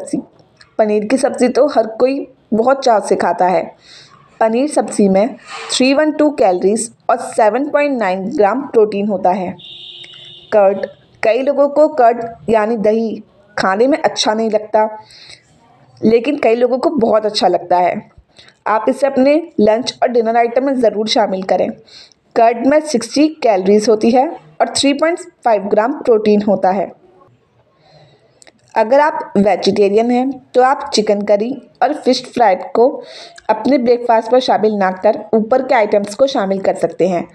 सब्ज़ी। पनीर की सब्ज़ी तो हर कोई बहुत चाव से खाता है। पनीर सब्ज़ी में 312 कैलोरीज और 7.9 ग्राम प्रोटीन होता है। कर्ड, कई लोगों को कर्ड यानी दही खाने में अच्छा नहीं लगता, लेकिन कई लोगों को बहुत अच्छा लगता है। आप इसे अपने लंच और डिनर आइटम में ज़रूर शामिल करें। कर्ड में 60 कैलोरीज होती है और 3.5 ग्राम प्रोटीन होता है। अगर आप वेजिटेरियन हैं तो आप चिकन करी और फिश फ्राइड को अपने ब्रेकफास्ट पर शामिल ना कर ऊपर के आइटम्स को शामिल कर सकते हैं।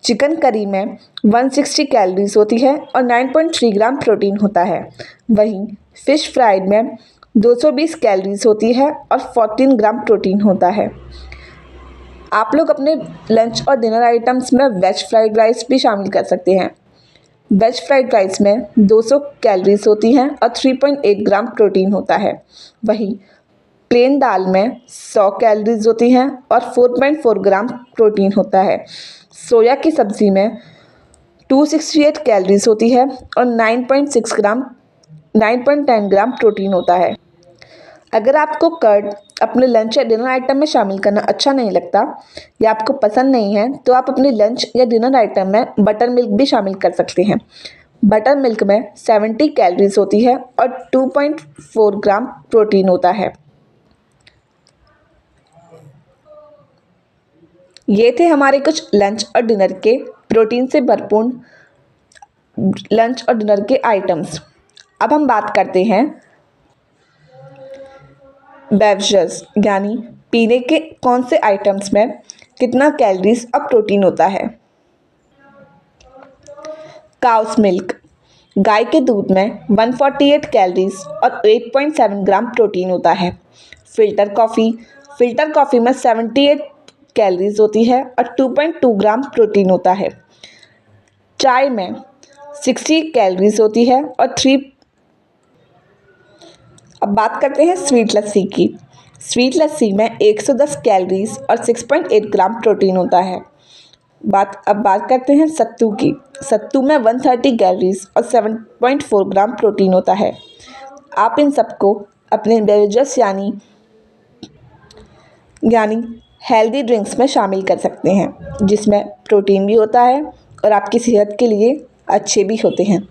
चिकन करी में 160 कैलोरीज होती है और 9.3 ग्राम प्रोटीन होता है। वहीं फ़िश फ्राइड में 220 कैलोरीज होती है और 14 ग्राम प्रोटीन होता है। आप लोग अपने लंच और डिनर आइटम्स में वेज फ्राइड राइस भी शामिल कर सकते हैं। वेज फ्राइड राइस में 200 कैलोरीज होती हैं और 3.8 ग्राम प्रोटीन होता है। वहीं प्लेन दाल में 100 कैलोरीज होती हैं और 4.4 ग्राम प्रोटीन होता है। सोया की सब्ज़ी में 268 कैलोरीज होती है और 9.10 ग्राम प्रोटीन होता है। अगर आपको कर्ड अपने लंच या डिनर आइटम में शामिल करना अच्छा नहीं लगता या आपको पसंद नहीं है, तो आप अपने लंच या डिनर आइटम में बटर मिल्क भी शामिल कर सकते हैं। बटर मिल्क में 70 कैलोरीज होती है और 2.4 ग्राम प्रोटीन होता है। ये थे हमारे कुछ लंच और डिनर के प्रोटीन से भरपूर लंच और डिनर के आइटम्स। अब हम बात करते हैं बेवरेजेस यानी पीने के कौन से आइटम्स में कितना कैलोरीज और प्रोटीन होता है। काउस मिल्क, गाय के दूध में 148 कैलोरीज और 8.7 ग्राम प्रोटीन होता है। फ़िल्टर कॉफ़ी में 78 कैलोरीज होती है और 2.2 ग्राम प्रोटीन होता है। चाय में 60 कैलोरीज होती है और 3। अब बात करते हैं स्वीट लस्सी की। स्वीट लस्सी में 110 कैलोरीज और 6.8 ग्राम प्रोटीन होता है। अब बात करते हैं सत्तू की। सत्तू में 130 कैलोरीज और 7.4 ग्राम प्रोटीन होता है। आप इन सबको अपने बेवरेजेस यानी हेल्दी ड्रिंक्स में शामिल कर सकते हैं, जिसमें प्रोटीन भी होता है और आपकी सेहत के लिए अच्छे भी होते हैं।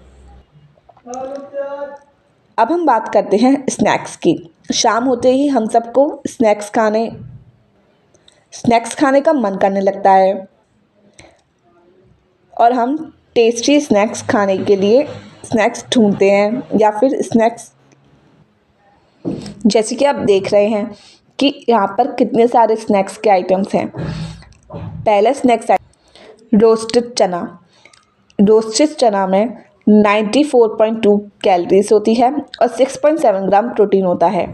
अब हम बात करते हैं स्नैक्स की। शाम होते ही हम सबको स्नैक्स खाने का मन करने लगता है और हम टेस्टी स्नैक्स खाने के लिए स्नैक्स ढूंढते हैं या फिर स्नैक्स, जैसे कि आप देख रहे हैं कि यहाँ पर कितने सारे स्नैक्स के आइटम्स हैं। पहला स्नैक्स रोस्टेड चना। रोस्टेड चना में 94.2 कैलोरीज होती है और 6.7 ग्राम प्रोटीन होता है।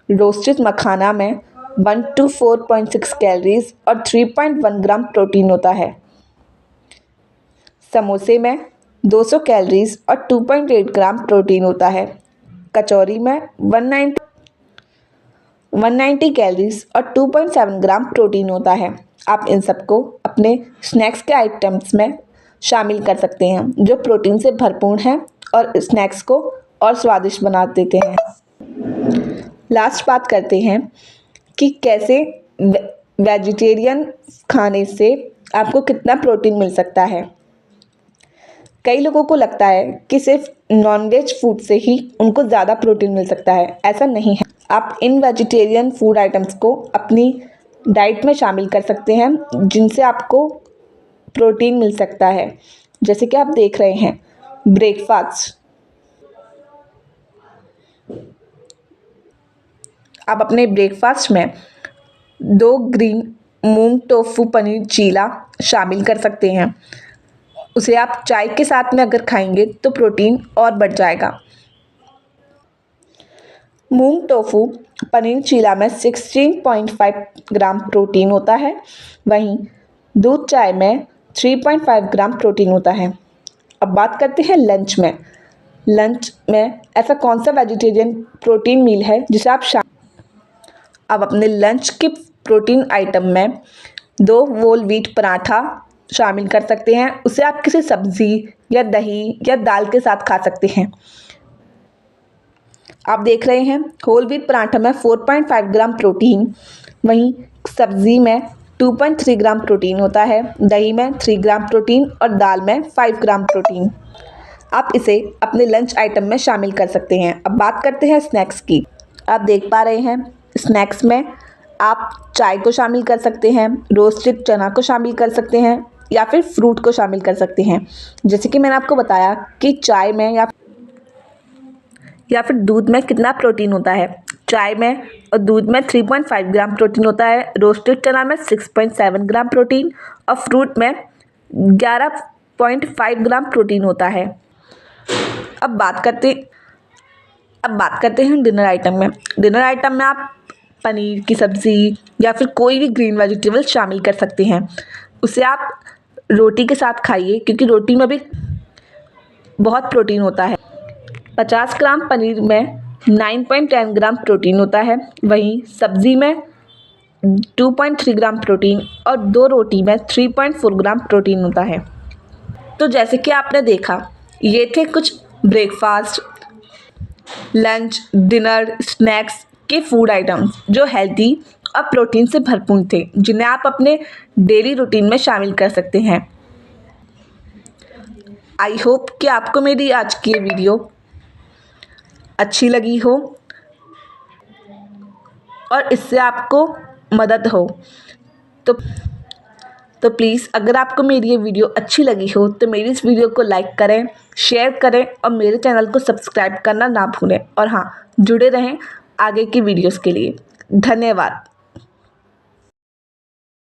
रोस्टेड मखाना में 124.6 कैलोरीज और 3.1 ग्राम प्रोटीन होता है। समोसे में 200 कैलोरीज और 2.8 ग्राम प्रोटीन होता है। कचौरी में 190 कैलोरीज और 2.7 ग्राम प्रोटीन होता है। आप इन सबको अपने स्नैक्स के आइटम्स में शामिल कर सकते हैं, जो प्रोटीन से भरपूर हैं और स्नैक्स को और स्वादिष्ट बना देते हैं। लास्ट बात करते हैं कि कैसे वेजिटेरियन खाने से आपको कितना प्रोटीन मिल सकता है। कई लोगों को लगता है कि सिर्फ नॉनवेज फूड से ही उनको ज़्यादा प्रोटीन मिल सकता है। ऐसा नहीं है। आप इन वेजिटेरियन फूड आइटम्स को अपनी डाइट में शामिल कर सकते हैं, जिनसे आपको प्रोटीन मिल सकता है। जैसे कि आप देख रहे हैं ब्रेकफास्ट। आप अपने ब्रेकफास्ट में 2 ग्रीन मूंग टोफू पनीर चीला शामिल कर सकते हैं। उसे आप चाय के साथ में अगर खाएंगे तो प्रोटीन और बढ़ जाएगा। मूंग टोफू पनीर चीला में 16.5 ग्राम प्रोटीन होता है। वहीं दूध चाय में 3.5 ग्राम प्रोटीन होता है। अब बात करते हैं लंच में। लंच में ऐसा कौन सा वेजिटेरियन प्रोटीन मील है जिसे आप अपने लंच के प्रोटीन आइटम में 2 होल व्हीट पराठा शामिल कर सकते हैं। उसे आप किसी सब्ज़ी या दही या दाल के साथ खा सकते हैं। आप देख रहे हैं होल व्हीट पराठा में 4.5 ग्राम प्रोटीन, वहीं सब्जी में 2.3 ग्राम प्रोटीन होता है, दही में 3 ग्राम प्रोटीन और दाल में 5 ग्राम प्रोटीन। आप इसे अपने लंच आइटम में शामिल कर सकते हैं। अब बात करते हैं स्नैक्स की। आप देख पा रहे हैं स्नैक्स में आप चाय को शामिल कर सकते हैं, रोस्टेड चना को शामिल कर सकते हैं या फिर फ्रूट को शामिल कर सकते हैं। जैसे कि मैंने आपको बताया कि चाय में या फिर दूध में कितना प्रोटीन होता है। चाय में और दूध में 3.5 ग्राम प्रोटीन होता है, रोस्टेड चना में 6.7 ग्राम प्रोटीन और फ्रूट में 11.5 ग्राम प्रोटीन होता है। अब बात करते हैं डिनर आइटम में। डिनर आइटम में आप पनीर की सब्ज़ी या फिर कोई भी ग्रीन वेजिटेबल शामिल कर सकते हैं। उसे आप रोटी के साथ खाइए क्योंकि रोटी में भी बहुत प्रोटीन होता है। 50 ग्राम पनीर में 9.10 ग्राम प्रोटीन होता है, वहीं सब्ज़ी में 2.3 ग्राम प्रोटीन और 2 रोटी में 3.4 ग्राम प्रोटीन होता है। तो जैसे कि आपने देखा, ये थे कुछ ब्रेकफास्ट, लंच, डिनर, स्नैक्स के फूड आइटम्स जो हेल्दी और प्रोटीन से भरपूर थे, जिन्हें आप अपने डेली रूटीन में शामिल कर सकते हैं। आई होप कि आपको मेरी आज की ये वीडियो अच्छी लगी हो और इससे आपको मदद हो। तो प्लीज़ अगर आपको मेरी ये वीडियो अच्छी लगी हो तो मेरी इस वीडियो को लाइक करें, शेयर करें और मेरे चैनल को सब्सक्राइब करना ना भूलें। और हाँ, जुड़े रहें आगे की वीडियोस के लिए। धन्यवाद।